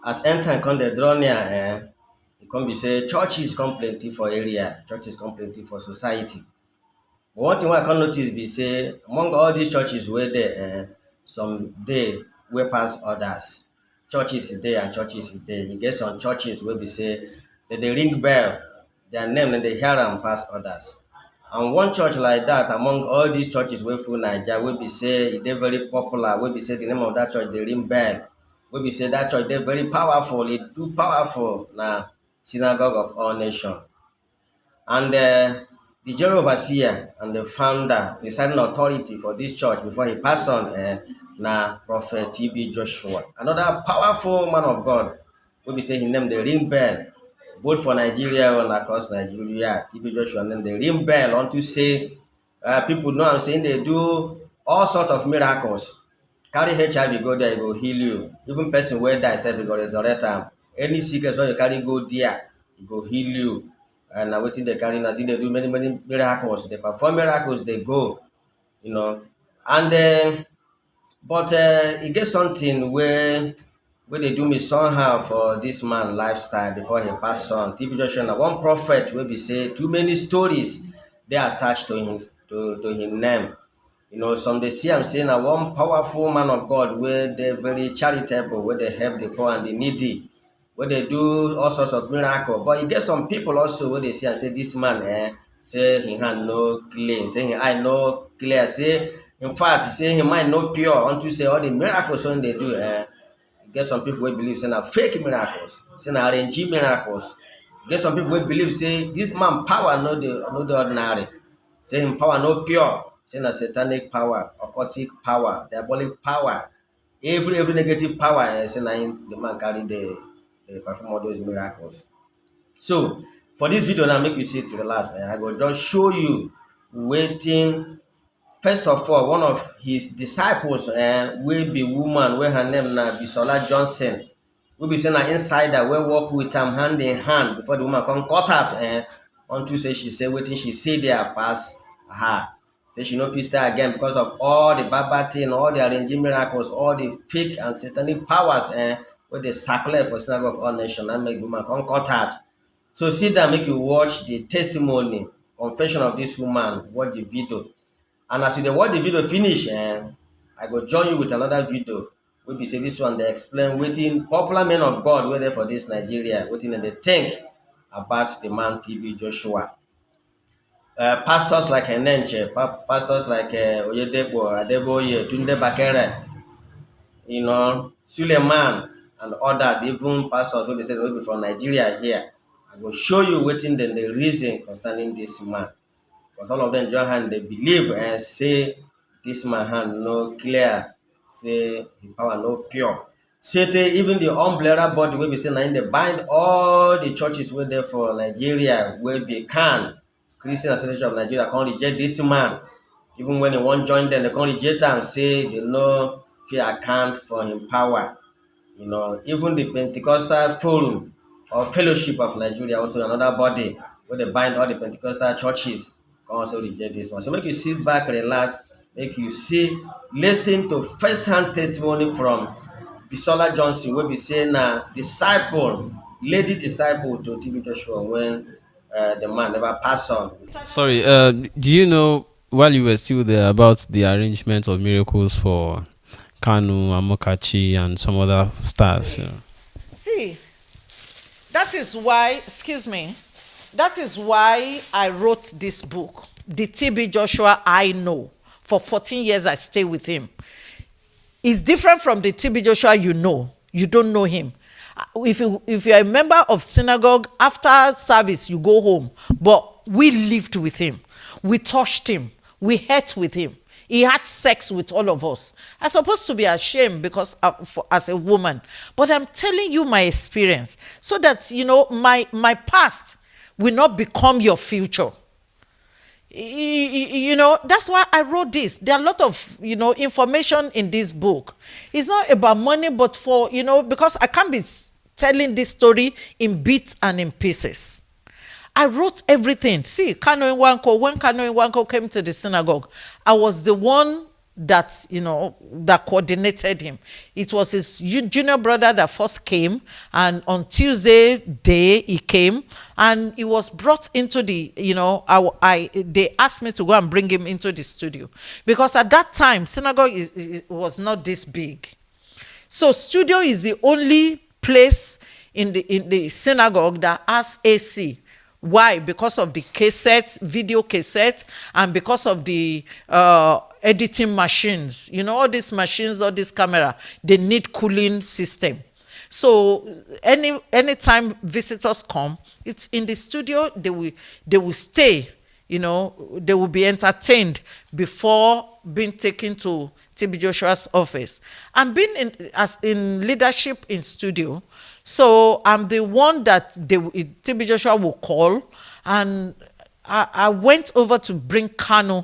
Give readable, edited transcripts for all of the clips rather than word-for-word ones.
as end time come dey draw near, e come be say churches come plenty for area, churches come plenty for society. But one thing wey I come notice be say among all these churches wey dey, some dey wey pass others. Churches dey and churches dey. E get some churches wey be say dem dey ring bell, their name dem dey hear am pass others. And one church like that among all these churches wey full Naija, wey be say e dey very popular, wey be say the name of that church dey ring bell, wey be say that church dey very powerful, e too powerful, na Synagogue of All Nation. And the general overseer and the founder, the deciding authority for this church before he passed on, na Prophet TB Joshua. Another powerful man of God, wey be say his name dey ring bell, both for Nigeria and across Nigeria. TB Joshua name dey ring bell unto say people know am say they do all sorts of miracles. Carry HIV go there, e go heal you. Even person wey die sef, e go resurrect am. Any sickness wey you carry go there, e go heal you. And na wetin dey carry now, see dey do many miracles. They perform miracles, they go, you know. And but e get something wey dey do me somehow for this man lifestyle before he pass on. TB Joshua na one prophet wey be say too many stories dey attached to him name. You know, some dey see am say na one powerful man of God wey dey very charitable, wey dey help the poor and the needy, wey dey do all sorts of miracles. But e get some people also wey dey see am say this man, say him hand no clean, say him eye no clear, say in fact say him mind no pure unto say all the miracles wey dey do. E get some people wey believe say na fake miracles, say na arranged miracles. E get some people wey believe say this man power no dey ordinary, say him power no pure, say na satanic power, occultic power, diabolic power, every negative power, say na him the man carry dey perform all those miracles. So for this video now, make you see to the last, I go just show you wetin. First of all, one of his disciples, wey be woman, wey her name na Bisola Johnson, wey be say na insider, wey work with am hand in hand before the woman come cut out, unto say she say wetin she say there pass her. Say she no fit stay again because of all the bad thing, all the arranging miracles, all the fake and satanic powers, wey dey circulate for Synagogue of All Nation, and make the woman come cut out. So sit down, make you watch the testimony, confession of this woman, watch the video. And as you dey watch the video finish, I go join you with another video wey be say this one dey explain wetin popular men of God wey dey for this Nigeria, wetin dem dey think about the man TB Joshua. Pastors like Enenche, pastors like Oyedepo, Adeboye, Tunde Bakere, you know, Suleiman, and others, even pastors wey be say wey be from Nigeria here. I go show you wetin dem dey reason concerning this man. Because all of them join hand, they believe and say this man hand no clear, say his power no pure. Say even the umbrella body wey be say na they bind all the churches wey there for Nigeria, wey be Christian Association of Nigeria, can't reject this man. Even when they won't join them, they can't reject am, say they no fit account for him power. You know, even the Pentecostal Forum or Fellowship of Nigeria, also another body where they bind all the Pentecostal churches, can also reject this one. So make you sit back, relax, make you see, listen to first-hand testimony from Bisola Johnson, where we say na disciple, lady disciple to TB Joshua when the man never passed on. Sorry, do you know, while you were still there, about the arrangement of miracles for Kanu, Amokachi, and some other stars? See, that is why, excuse me, that is why I wrote this book, The TB Joshua I Know. For 14 years, I stay with him. It's different from the TB Joshua you know. You don't know him. If you're a member of synagogue, after service, you go home. But we lived with him. We touched him. We ate with him. He had sex with all of us. I'm supposed to be ashamed because as a woman. But I'm telling you my experience so that, you know, my past will not become your future. You know, that's why I wrote this. There are a lot of, you know, information in this book. It's not about money, but for, you know, because I can't be telling this story in bits and in pieces. I wrote everything. See, Kano Nwanko, when Kano Nwanko came to the synagogue, I was the one that, that coordinated him. It was his junior brother that first came, and on Tuesday day he came, and he was brought into the, they asked me to go and bring him into the studio, because at that time synagogue was not this big. So studio is the only place in the synagogue that has AC. Why? Because of the cassette, video cassette, and because of the editing machines. All these machines, all this camera, they need cooling system. So anytime visitors come, it's in the studio. They will stay. They will be entertained before being taken to TB Joshua's office. I'm being in leadership in studio. So I'm the one that TB Joshua will call, and I went over to bring Kanu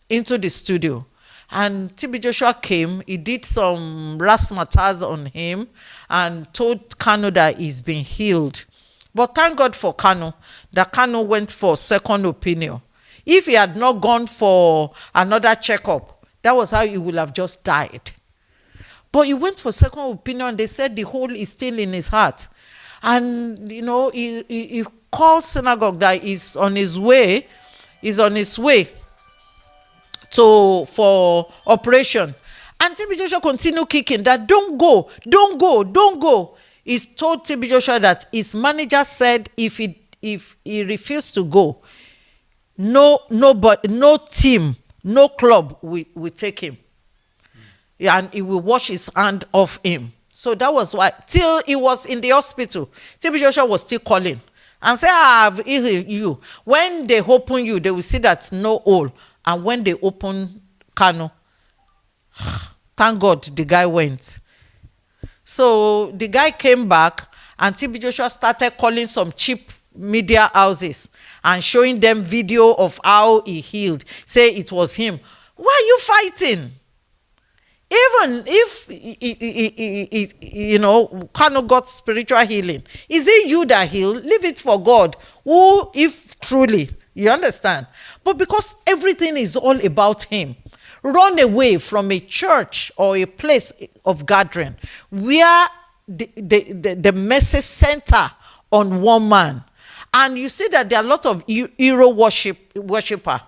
into the studio, and TB Joshua came. He did some razzmatazz on him and told Kanu that he's been healed. But thank God for Kanu, that Kanu went for second opinion. If he had not gone for another checkup, that was how he would have just died. But he went for second opinion. They said the hole is still in his heart. And, he called synagogue that he's on his way for operation. And TB Joshua continued kicking that, don't go. He's told TB Joshua that his manager said if he refused to go, no team, no club will take him. And he will wash his hand off him. So that was why, till he was in the hospital, TB Joshua was still calling and say, I've healed you. When they open you, they will see that no hole. And when they open Kanu, thank God the guy went. So the guy came back, and TB Joshua started calling some cheap media houses and showing them video of how he healed. Say it was him. Why are you fighting? Even if Kanu got spiritual healing, is it you that healed? Leave it for God. Who, if truly, you understand? But because everything is all about him, run away from a church or a place of gathering where the message center on one man. And you see that there are a lot of hero worshiper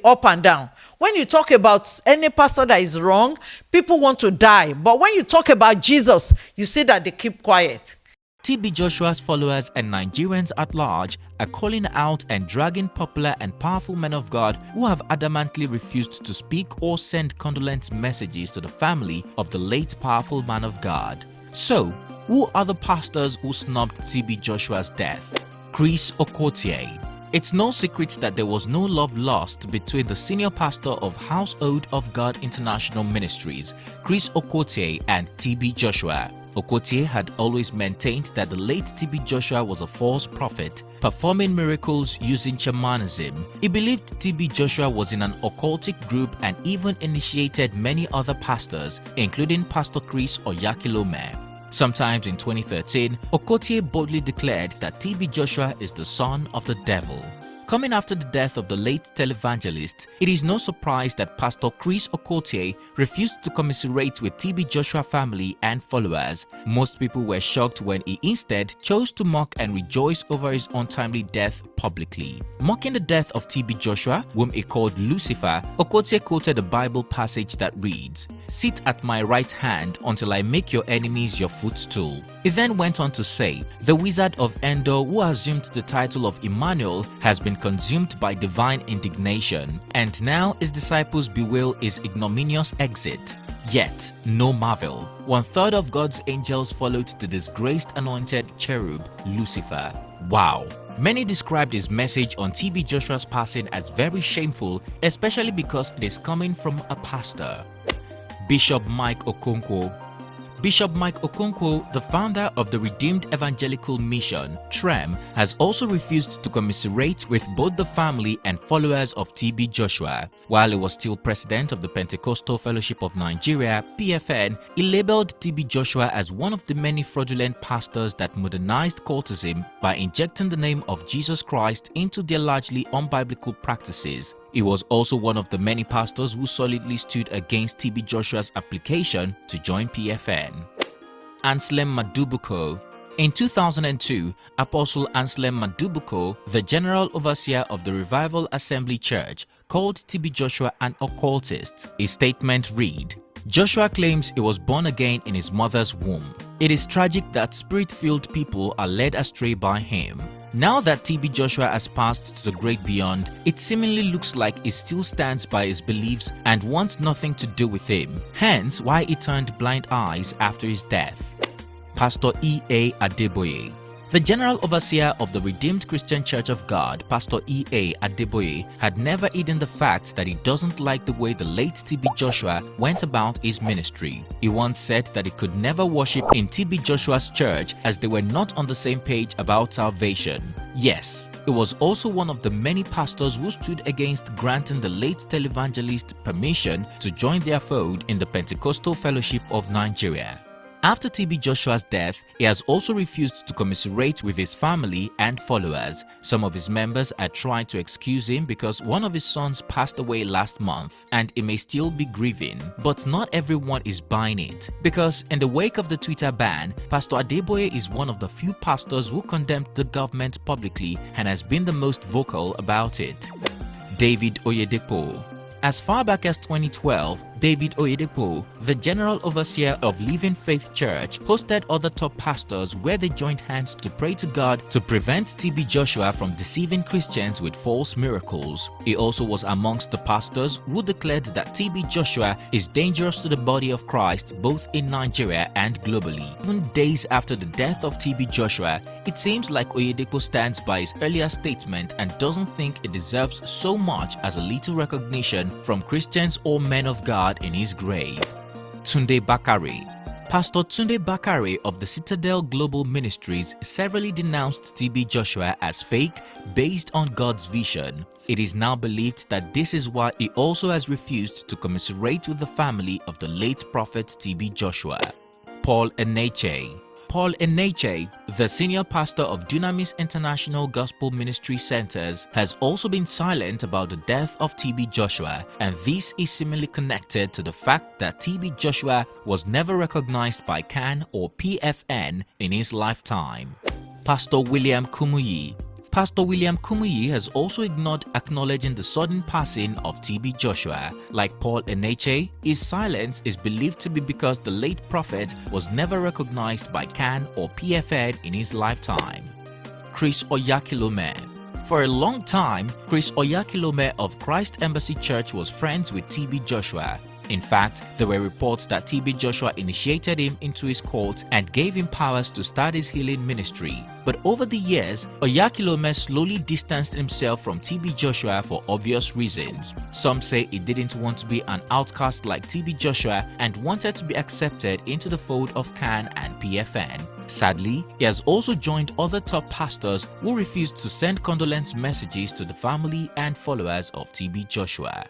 up and down. When you talk about any pastor that is wrong, people want to die. But when you talk about Jesus, you see that they keep quiet. TB Joshua's followers and Nigerians at large are calling out and dragging popular and powerful men of God who have adamantly refused to speak or send condolence messages to the family of the late powerful man of God. So, who are the pastors who snubbed TB Joshua's death? Chris Okotie. It's no secret that there was no love lost between the senior pastor of Household of God International Ministries, Chris Okotie, and TB Joshua. Okotie had always maintained that the late TB Joshua was a false prophet, performing miracles using shamanism. He believed TB Joshua was in an occultic group and even initiated many other pastors, including Pastor Chris Oyakilome. Sometimes in 2013, Okotie boldly declared that TB Joshua is the son of the devil. Coming after the death of the late televangelist, it is no surprise that Pastor Chris Okotie refused to commiserate with TB Joshua family and followers. Most people were shocked when he instead chose to mock and rejoice over his untimely death publicly. Mocking the death of TB Joshua, whom he called Lucifer, Okotie quoted a Bible passage that reads, "Sit at my right hand until I make your enemies your footstool." He then went on to say, "The wizard of Endor who assumed the title of Emmanuel has been consumed by divine indignation, and now his disciples bewail his ignominious exit. Yet, no marvel, 1/3 of God's angels followed the disgraced anointed cherub, Lucifer." Wow! Many described his message on TB Joshua's passing as very shameful, especially because it is coming from a pastor. Bishop Mike Okonkwo. Bishop Mike Okonkwo, the founder of the Redeemed Evangelical Mission, TREM, has also refused to commiserate with both the family and followers of TB Joshua. While he was still president of the Pentecostal Fellowship of Nigeria, PFN, he labeled TB Joshua as one of the many fraudulent pastors that modernized cultism by injecting the name of Jesus Christ into their largely unbiblical practices. He was also one of the many pastors who solidly stood against TB Joshua's application to join PFN. Anselm Madubuko. In 2002, Apostle Anselm Madubuko, the General Overseer of the Revival Assembly Church, called TB Joshua an occultist. His statement read, "Joshua claims he was born again in his mother's womb. It is tragic that spirit-filled people are led astray by him. Now that TB Joshua has passed to the great beyond, it seemingly looks like he still stands by his beliefs and wants nothing to do with him. Hence why he turned blind eyes after his death." Pastor E.A. Adeboye. The General Overseer of the Redeemed Christian Church of God, Pastor E.A. Adeboye, had never hidden the fact that he doesn't like the way the late TB Joshua went about his ministry. He once said that he could never worship in TB Joshua's church as they were not on the same page about salvation. Yes, he was also one of the many pastors who stood against granting the late televangelist permission to join their fold in the Pentecostal Fellowship of Nigeria. After TB Joshua's death, he has also refused to commiserate with his family and followers. Some of his members are trying to excuse him because one of his sons passed away last month and he may still be grieving. But not everyone is buying it, because in the wake of the Twitter ban, Pastor Adeboye is one of the few pastors who condemned the government publicly and has been the most vocal about it. David Oyedepo. As far back as 2012, David Oyedepo, the General Overseer of Living Faith Church, hosted other top pastors where they joined hands to pray to God to prevent TB Joshua from deceiving Christians with false miracles. He also was amongst the pastors who declared that TB Joshua is dangerous to the body of Christ both in Nigeria and globally. Even days after the death of TB Joshua, it seems like Oyedepo stands by his earlier statement and doesn't think it deserves so much as a little recognition from Christians or men of God in his grave. Tunde Bakare. Pastor Tunde Bakare of the Citadel Global Ministries severally denounced TB Joshua as fake based on God's vision. It is now believed that this is why he also has refused to commiserate with the family of the late prophet TB Joshua. Paul Eneche. Paul Eneche, the senior pastor of Dunamis International Gospel Ministry Centers, has also been silent about the death of TB Joshua, and this is seemingly connected to the fact that TB Joshua was never recognized by CAN or PFN in his lifetime. Pastor William Kumuyi. Pastor William Kumuyi has also ignored acknowledging the sudden passing of TB Joshua. Like Paul Eneche, his silence is believed to be because the late prophet was never recognized by CAN or PFN in his lifetime. Chris Oyakilome. For a long time, Chris Oyakilome of Christ Embassy Church was friends with TB Joshua. In fact, there were reports that TB Joshua initiated him into his cult and gave him powers to start his healing ministry. But over the years, Oyakilome slowly distanced himself from TB Joshua for obvious reasons. Some say he didn't want to be an outcast like TB Joshua and wanted to be accepted into the fold of CAN and PFN. Sadly, he has also joined other top pastors who refused to send condolence messages to the family and followers of TB Joshua.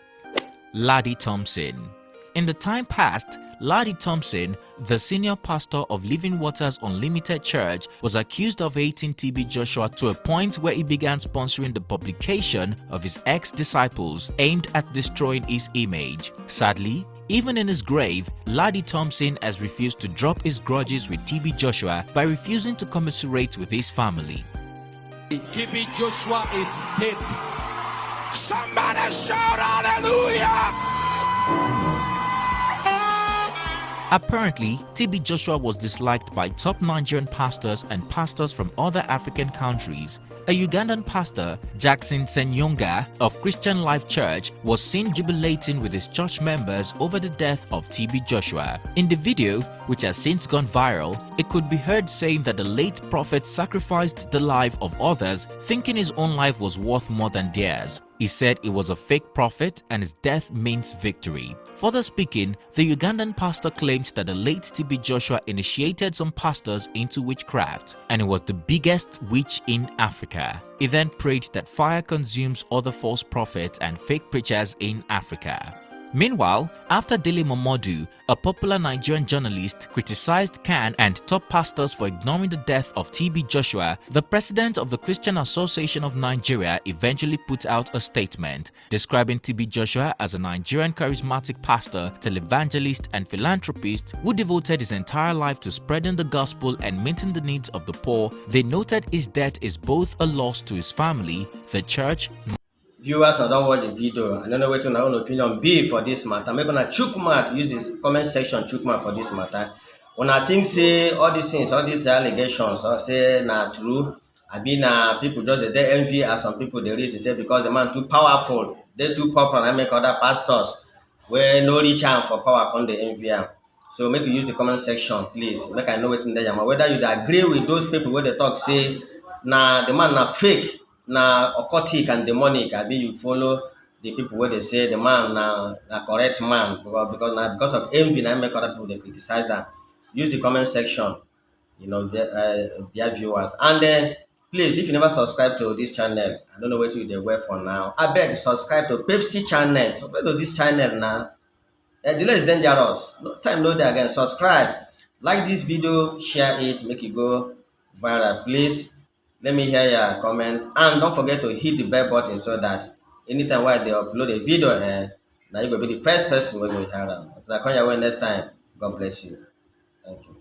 Laddie Thompson. In the time past, Laddie Thompson, the senior pastor of Living Waters Unlimited Church, was accused of hating TB Joshua to a point where he began sponsoring the publication of his ex-disciples aimed at destroying his image. Sadly, even in his grave, Laddie Thompson has refused to drop his grudges with TB Joshua by refusing to commiserate with his family. TB Joshua is dead. Somebody shout hallelujah! Apparently, TB Joshua was disliked by top Nigerian pastors and pastors from other African countries. A Ugandan pastor, Jackson Senyonga of Christian Life Church, was seen jubilating with his church members over the death of TB Joshua. In the video, which has since gone viral, it could be heard saying that the late prophet sacrificed the life of others, thinking his own life was worth more than theirs. He said he was a fake prophet and his death means victory. Further speaking, the Ugandan pastor claimed that the late TB Joshua initiated some pastors into witchcraft and he was the biggest witch in Africa. He then prayed that fire consumes other false prophets and fake preachers in Africa. Meanwhile, after Dele Momodu, a popular Nigerian journalist, criticized Khan and top pastors for ignoring the death of TB Joshua, the president of the Christian Association of Nigeria eventually put out a statement describing TB Joshua as a Nigerian charismatic pastor, televangelist, and philanthropist who devoted his entire life to spreading the gospel and meeting the needs of the poor. They noted his death is both a loss to his family, the church, Viewers, I don't watch the video. I don't know what your own opinion be for this matter. Make una chook mouth, use this comment section chook mouth for this matter. When I think say all these things, all these allegations, or say na true, I mean people just they envy as some people they reason say because the man too powerful, they too popular, I make other pastors where no reach am for power come the envy am. So make you use the comment section, please. Make I know what in there. Whether you agree with those people where they talk say na the man na fake, na occultic and demonic. I mean you follow the people where they say the man na correct man because of envy na make other people they criticize that. Use the comment section, their viewers. And then please, if you never subscribe to this channel, I don't know what you they wear for now. I beg subscribe to Pepsi channel. Subscribe to this channel now. Delay is dangerous. No time no day again. Subscribe, like this video, share it, make it go viral. Please let me hear your comment, and don't forget to hit the bell button so that anytime while they upload a video, now you will be the first person when you hear them. Until I come your way next time. God bless you. Thank you.